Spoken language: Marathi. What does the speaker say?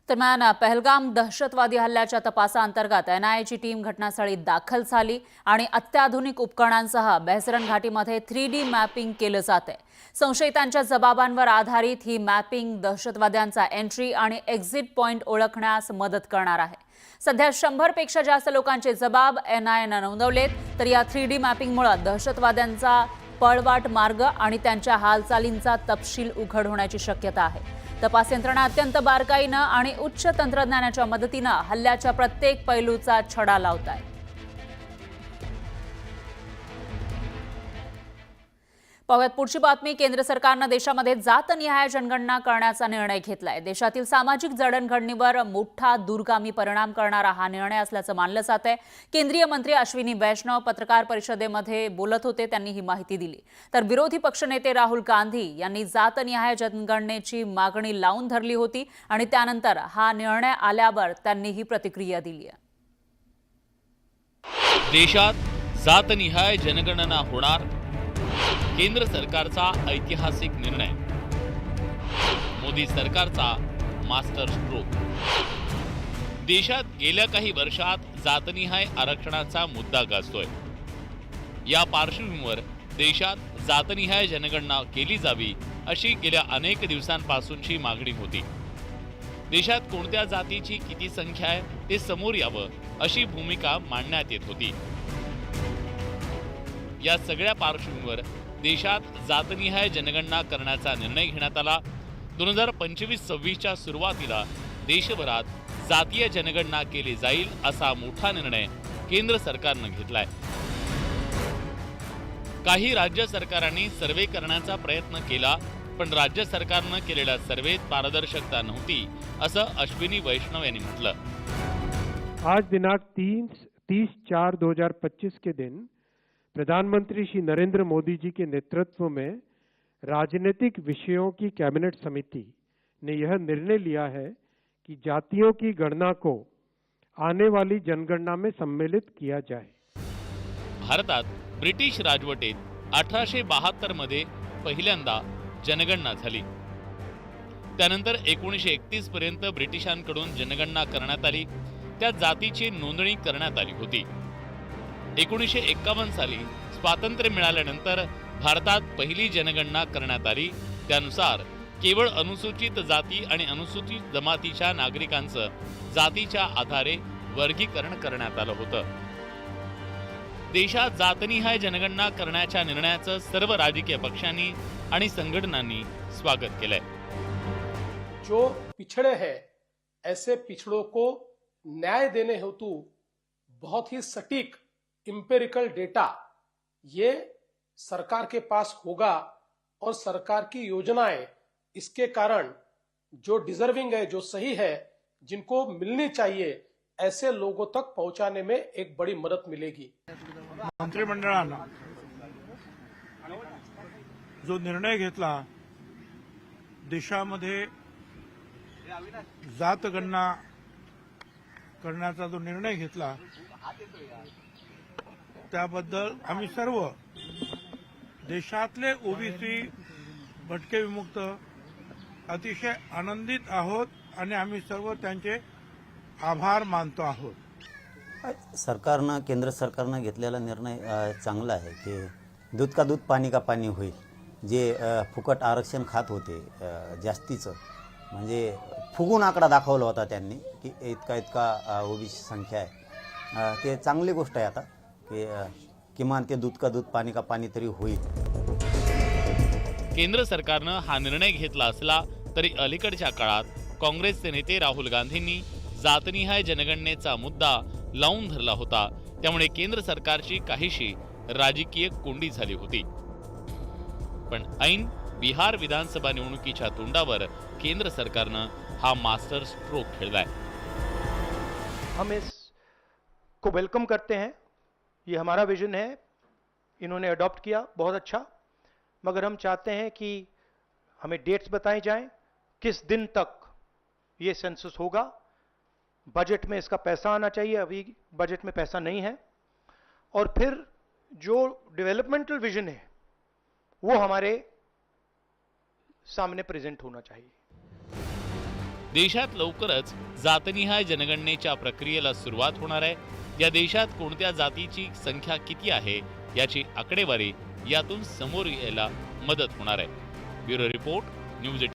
दरम्यान पहलगाम दहशतवादी हल्ल्याच्या तपासाअंतर्गत एनआयएची टीम घटनास्थळी दाखल झाली आणि अत्याधुनिक उपकरणांसह बेहसरन घाटीमध्ये 3D मॅपिंग केलं जाते। संशयितांच्या जबाबांवर आधारित ही मॅपिंग दहशतवाद्यांचा एंट्री आणि एक्झिट पॉइंट ओळखण्यास मदत करणार आहे। सध्या 100 पेक्षा जास्त लोकांचे जबाब एनआयएनं नोंदवलेत, तर या 3D मॅपिंगमुळे दहशतवाद्यांचा पळवाट मार्ग आणि त्यांच्या हालचालींचा तपशील उघड होण्याची शक्यता आहे। तपास यंत्रणा अत्यंत बारकाईनं आणि उच्च तंत्रज्ञानाच्या मदतीनं हल्ल्याच्या प्रत्येक पैलूचा छडा लावत आहे। पाहूयात पुढची बातमी। केंद्र सरकारनं देशामध्ये जातनिहाय जनगणना करण्याचा निर्णय घेतलाय। देशातील सामाजिक जडणघडणीवर मोठा दूरगामी परिणाम करणारा हा निर्णय असल्याचं मानलं जात आहे। केंद्रीय मंत्री अश्विनी वैष्णव पत्रकार परिषदेमध्ये बोलत होते, त्यांनी ही माहिती दिली। तर विरोधी पक्षनेते राहुल गांधी यांनी जातनिहाय जनगणनेची मागणी लावून धरली होती आणि त्यानंतर हा निर्णय आल्यावर त्यांनी ही प्रतिक्रिया दिली आहे। देशात जातनिहाय जनगणना होणार, केंद्र सरकारचा ऐतिहासिक निर्णय, मोदी सरकारचा मास्टर स्ट्रोक। देशात गेल्या काही वर्षात जातनिहाय आरक्षणाचा मुद्दा गाजतोय। या पार्श्वभूमीवर देशात जातनिहाय जनगणना केली जावी अशी गेल्या अनेक दिवसांपासूनची मागणी होती। देशात कोणत्या जातीची किती संख्या आहे ते समोर यावं अशी भूमिका मांडण्यात येत होती। या सगळ्या पार्श्वभूमीवर देशात जातनिहाय जनगणना करण्याचा निर्णय घेण्यात आला। 2025-26च्या सुरुवातीला देशभरात जातीय जनगणना केली जाईल असा मोठा निर्णय केंद्र सरकारनं घेतलाय। काही राज्य सरकारांनी सर्वे करण्याचा प्रयत्न केला, पण राज्य सरकारनं केलेल्या सर्वेत पारदर्शकता नव्हती असं अश्विनी वैष्णव यांनी म्हटलं। आज दिनांक 30/4/2025 के दिन प्रधानमंत्री श्री नरेंद्र मोदी जी के नेतृत्व में राजनीतिक विषयों की कैबिनेट समिति ने यह निर्णय लिया है कि जातियों की गणना को आने वाली जनगणना में सम्मिलित किया जाए। भारतात ब्रिटिश राजवटीत 1872 मध्ये पहिल्यांदा जनगणना झाली। त्यानंतर 1931 पर्यंत ब्रिटिशांकडून जनगणना करण्यात आली, त्या जातीची नोंदणी करण्यात आली होती। 1951 साली स्वातंत्र्य मिळाल्यानंतर भारतात पहिली जनगणना करण्यात आली। त्यानुसार केवळ अनुसूचित जाती आणि अनुसूचित जमातीच्या नागरिकांचं जातीच्या आधारे वर्गीकरण करण्यात आलं होतं। देशात जातनिहाय जनगणना करण्याच्या निर्णयाचं सर्व राजकीय पक्षांनी आणि संघटनांनी स्वागत केलंय। जो पिछड़े हैं ऐसे पिछड़ों को न्याय देने हेतु बहुत ही सटीक इंपेरिकल डेटा ये सरकार के पास होगा और सरकार की योजनाएं इसके कारण जो डिजर्विंग है, जो सही है, जिनको मिलनी चाहिए, ऐसे लोगों तक पहुंचाने में एक बड़ी मदद मिलेगी। मंत्रिमंडळानं जो निर्णय घेतला, देशामध्ये जातगणना करण्याचा जो निर्णय घेतला, त्याबद्दल आम्ही सर्व देशातले ओबीसी भटके विमुक्त अतिशय आनंदित आहोत आणि आम्ही सर्व त्यांचे आभार मानतो आहोत। सरकारनं केंद्र सरकारनं घेतलेला निर्णय चांगला आहे की दूध का दूध पाणी का पाणी होईल। जे फुकट आरक्षण खात होते जास्तीचं, म्हणजे फुगून आकडा दाखवला होता त्यांनी की इतका ओबीसी संख्या आहे, ते चांगली गोष्ट आहे आता की किमान ते दूध का दूध पाणी का पाणी तरी होईल। केंद्र सरकारनं हा निर्णय घेतला असला तरी अलीकडच्या काळात काँग्रेसचे नेते राहुल गांधींनी जातनिहाय जनगणनेचा मुद्दा लावून धरला होता, त्यामुळे केंद्र सरकारची काहीशी राजकीय कोंडी झाली होती। पण ऐन बिहार विधानसभा निवडणुकीच्या तोंडावर केंद्र सरकारनं हा मास्टर स्ट्रोक खेळलाय। हम इसको वेलकम करते हैं, ये हमारा विजन है, इन्होंने अडॉप्ट किया, बहुत अच्छा। मगर हम चाहते हैं कि हमें डेट्स बताई जाएं, किस दिन तक ये सेंसस होगा, बजट में इसका पैसा आना चाहिए, अभी बजट में पैसा नहीं है, और फिर जो डेवलपमेंटल विजन है वो हमारे सामने प्रेजेंट होना चाहिए। देशात लवकरच जातनिहाय जनगणनेच्या प्रक्रियेला सुरुवात होणार आहे. या देशात कोणत्या जातीची संख्या किती आहे याची आकडेवारी यातून समोर यायला मदत होणार आहे. Bureau report, news